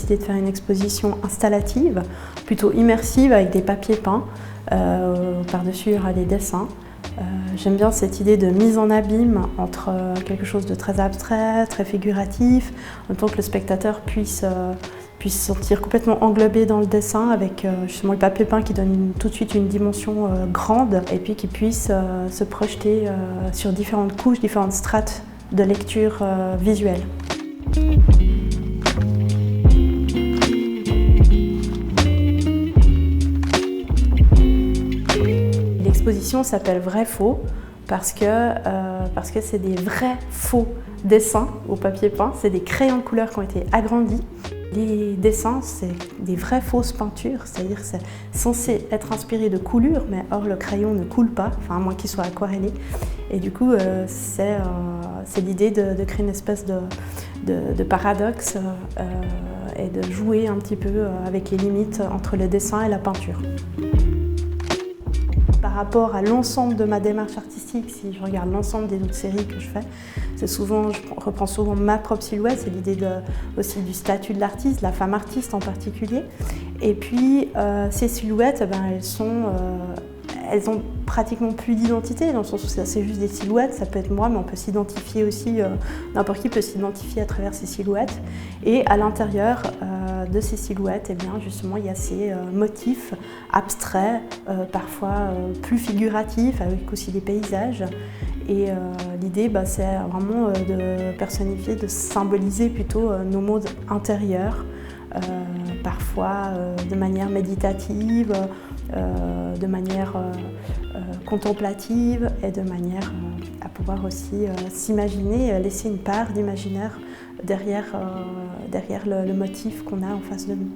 décidé de faire une exposition installative, plutôt immersive, avec des papiers peints. Par-dessus, il y aura des dessins. J'aime bien cette idée de mise en abîme entre quelque chose de très abstrait, très figuratif, en même temps que le spectateur puisse se sentir complètement englobé dans le dessin avec justement le papier peint qui donne tout de suite une dimension grande et puis qui puisse se projeter sur différentes couches, différentes strates de lecture visuelle. L'exposition s'appelle Vrai-Faux parce que c'est des vrais faux dessins au papier peint, c'est des crayons de couleur qui ont été agrandis. Les dessins, c'est des vraies fausses peintures, c'est-à-dire que c'est censé être inspiré de coulures, mais or le crayon ne coule pas, enfin à moins qu'il soit aquarellé. Et du coup, c'est l'idée de créer une espèce de paradoxe et de jouer un petit peu avec les limites entre le dessin et la peinture. Par rapport à l'ensemble de ma démarche artistique, si je regarde l'ensemble des autres séries que je fais, je reprends souvent ma propre silhouette, c'est l'idée aussi du statut de l'artiste, la femme artiste en particulier. Et puis ces silhouettes, elles ont pratiquement plus d'identité, dans le sens où c'est juste des silhouettes, ça peut être moi, mais on peut s'identifier aussi, n'importe qui peut s'identifier à travers ces silhouettes. Et à l'intérieur de ces silhouettes, eh bien, justement, il y a ces motifs abstraits, parfois plus figuratifs, avec aussi des paysages. Et l'idée, c'est vraiment de personnifier, de symboliser plutôt nos mondes intérieurs, parfois de manière méditative, de manière contemplative et de manière à pouvoir aussi s'imaginer, laisser une part d'imaginaire derrière le motif qu'on a en face de nous.